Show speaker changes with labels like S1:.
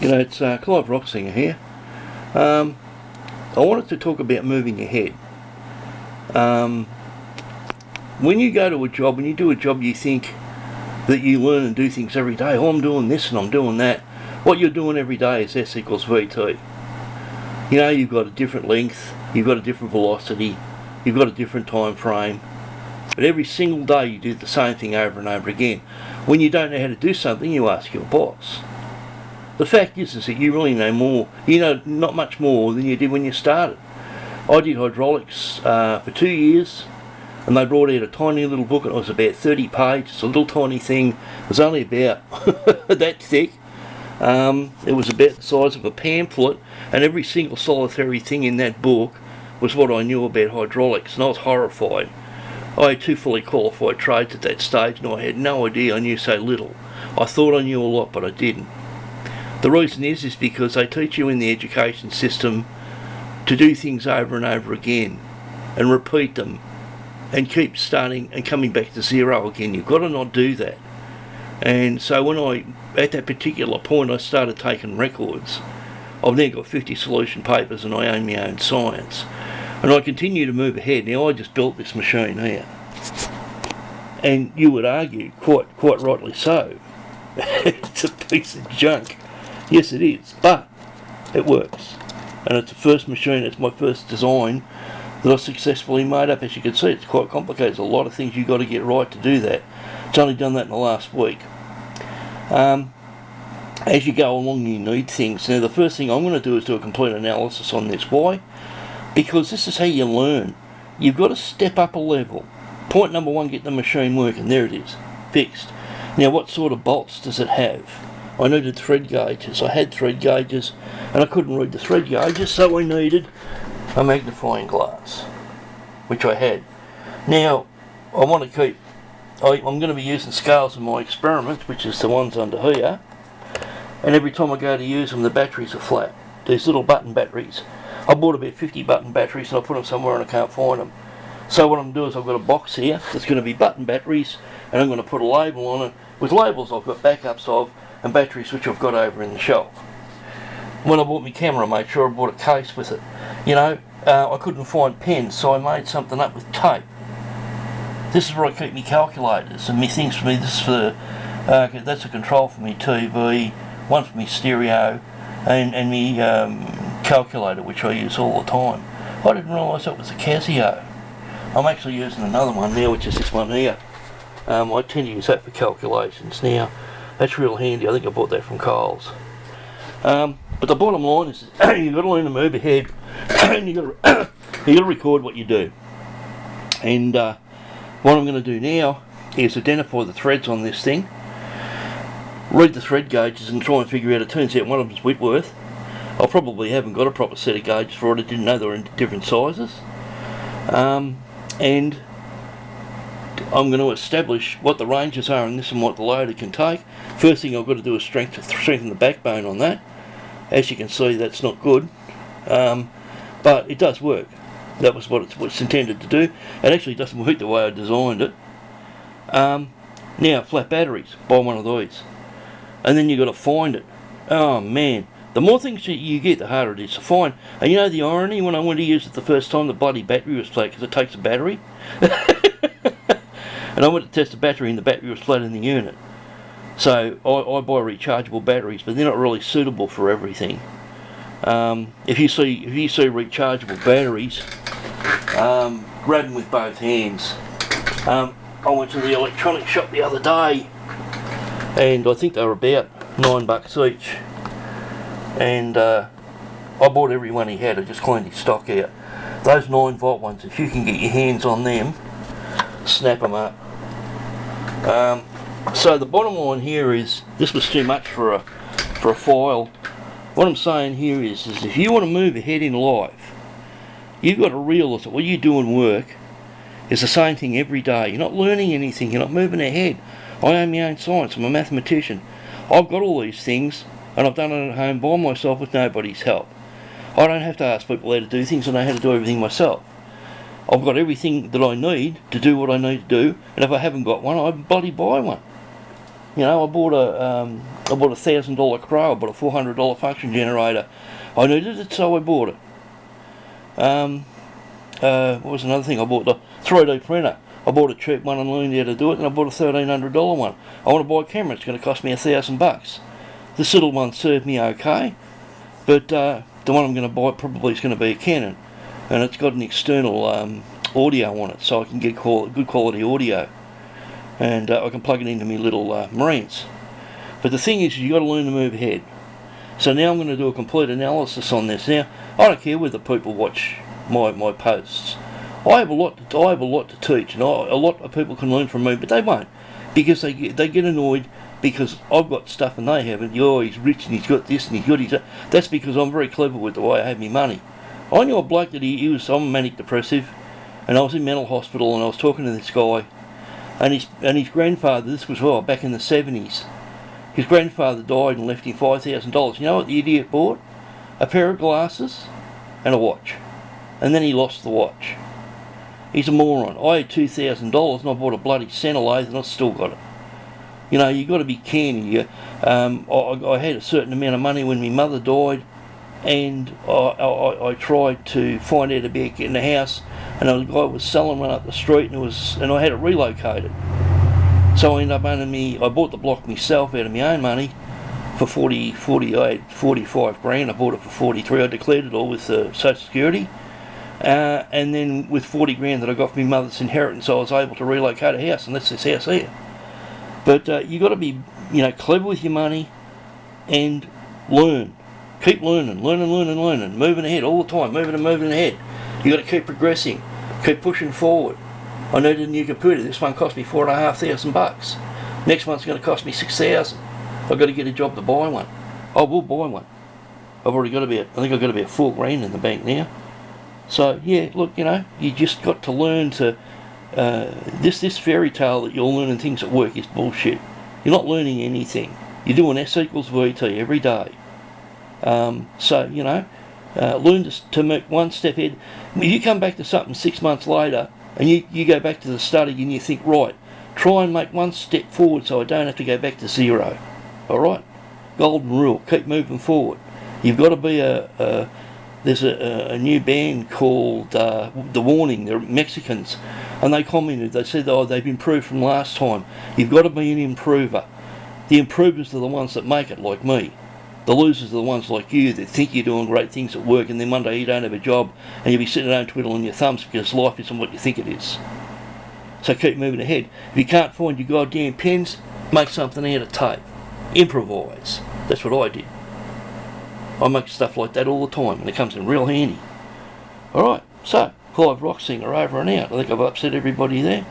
S1: It's Clive Rocksinger here. I wanted to talk about moving ahead. When you go to a job, when you do a job, you think that you learn and do things every day. Oh, I'm doing this and I'm doing that. What you're doing every day is S equals VT. You've got a different length, you've got a different velocity, you've got a different time frame. But every single day you do the same thing over and over again. When you don't know how to do something, you ask your boss. The fact is that you really know more. You know not much more than you did when you started. I did hydraulics for 2 years, and they brought out a tiny little book. It was about 30 pages, a little tiny thing. It was only about that thick. It was about the size of a pamphlet, and every single solitary thing in that book was what I knew about hydraulics, and I was horrified. I had 2 fully qualified trades at that stage, and I had no idea I knew so little. I thought I knew a lot, but I didn't. The reason is because they teach you in the education system to do things over and over again and repeat them and keep starting and coming back to zero again. You've got to not do that. And so at that particular point, I started taking records. I've now got 50 solution papers and I own my own science. And I continue to move ahead. Now, I just built this machine here. And you would argue, quite rightly so, it's a piece of junk. Yes, it is, but it works. And it's the first machine, it's my first design that I successfully made up. As you can see, it's quite complicated. There's a lot of things you've got to get right to do that. It's only done that in the last week. As you go along, you need things. Now, the first thing I'm going to do is do a complete analysis on this. Why? Because this is how you learn. You've got to step up a level. Point number 1, get the machine working. There it is, fixed. Now, what sort of bolts does it have? I needed thread gauges. I had thread gauges and I couldn't read the thread gauges, so I needed a magnifying glass, which I had. Now, I want to keep, I'm going to be using scales in my experiments, which is the ones under here, and every time I go to use them, the batteries are flat. These little button batteries. I bought about 50 button batteries and I put them somewhere and I can't find them. So what I'm going to do is I've got a box here that's going to be button batteries, and I'm going to put a label on it. With labels I've got backups of, and batteries which I've got over in the shelf. When I bought my camera, I made sure I bought a case with it. I couldn't find pens, so I made something up with tape. This is where I keep my calculators and my things for me. This is for that's a control for my TV, one for my stereo, and my calculator, which I use all the time. I didn't realise that was a Casio. I'm actually using another one now, which is this one here. I tend to use that for calculations now. That's real handy. I think I bought that from Coles. But the bottom line is you've got to learn to move ahead and you've got to record what you do. And what I'm going to do now is identify the threads on this thing, read the thread gauges and try and figure out. It turns out one of them's Whitworth. I probably haven't got a proper set of gauges for it. I didn't know they were in different sizes. And I'm going to establish what the ranges are in this and what the loader can take. First thing I've got to do is strengthen the backbone on that. As you can see, that's not good, but it does work. That was what it's intended to do. It actually doesn't work the way I designed it. Now, flat batteries, buy one of these. And then you've got to find it. Oh man, the more things that you get, the harder it is to find. And you know the irony, when I went to use it the first time, the bloody battery was flat because it takes a battery. And I went to test the battery and the battery was flat in the unit. So I buy rechargeable batteries, but they're not really suitable for everything. If you see rechargeable batteries, grab them with both hands. I went to the electronics shop the other day, and I think they were about $9 each. And I bought every one he had. I just cleaned his stock out. Those 9-volt ones, if you can get your hands on them, snap them up. So the bottom line here is, this was too much for a file. What I'm saying here is if you want to move ahead in life, you've got to realise that what you do in work is the same thing every day. You're not learning anything, you're not moving ahead. I own my own science, I'm a mathematician. I've got all these things, and I've done it at home by myself with nobody's help. I don't have to ask people how to do things, I know how to do everything myself. I've got everything that I need to do what I need to do, and if I haven't got one, I bloody buy one. You know, I bought a $1,000 Crow. I bought a $400 function generator. I needed it, so I bought it. What was another thing? I bought the 3D printer. I bought a cheap one and learned how to do it, and I bought a $1,300 one. I want to buy a camera. It's going to cost me $1,000. This little one served me okay, but the one I'm going to buy probably is going to be a Canon, and it's got an external audio on it, so I can get good quality audio, and I can plug it into my little Marines. But the thing is, you got to learn to move ahead. So now I'm going to do a complete analysis on this. Now, I don't care whether people watch my posts. I have a lot to teach, and a lot of people can learn from me, but they won't, because they get annoyed because I've got stuff and they haven't. Oh, he's rich and he's got this and he's got his. That's because I'm very clever with the way I have my money. I knew a bloke that I'm manic depressive, and I was in mental hospital, and I was talking to this guy, and his grandfather. This was back in the 70s. His grandfather died and left him $5,000. You know what the idiot bought? A pair of glasses and a watch, and then he lost the watch. He's a moron. I had $2,000 and I bought a bloody Centilade and I still got it. You know, you got to be canny. I had a certain amount of money when my mother died, and I tried to find out about getting a house, and a guy was selling one up the street, and I had it relocated. So I ended up I bought the block myself out of my own money for 45 grand. I bought it for 43. I declared it all with Social Security. And then with 40 grand that I got from my mother's inheritance, I was able to relocate a house, and that's this house here. But you got to be, clever with your money, and learn. Keep learning, moving ahead all the time, moving ahead. You got to keep progressing, keep pushing forward. I needed a new computer. This one cost me $4,500. Next one's going to cost me $6,000. I've got to get a job to buy one. I will buy one. I've already got I think I've got about $4 grand in the bank now. So yeah, look, you just got to learn to. This fairy tale that you're learning things at work is bullshit. You're not learning anything. You're doing S equals VT every day. So learn to make one step ahead. If you come back to something 6 months later and you go back to the study and you think, right, try and make one step forward so I don't have to go back to zero. All right, golden rule: keep moving forward. You've got to be there's a new band called The Warning. They're Mexicans, and they commented. They said, they've improved from last time. You've got to be an improver. The improvers are the ones that make it, like me. The losers are the ones like you that think you're doing great things at work, and then one day you don't have a job, and you'll be sitting at home twiddling your thumbs because life isn't what you think it is. So keep moving ahead. If you can't find your goddamn pens, make something out of tape. Improvise. That's what I did. I make stuff like that all the time, and it comes in real handy. Alright, so, Clive Rocksinger over and out. I think I've upset everybody there.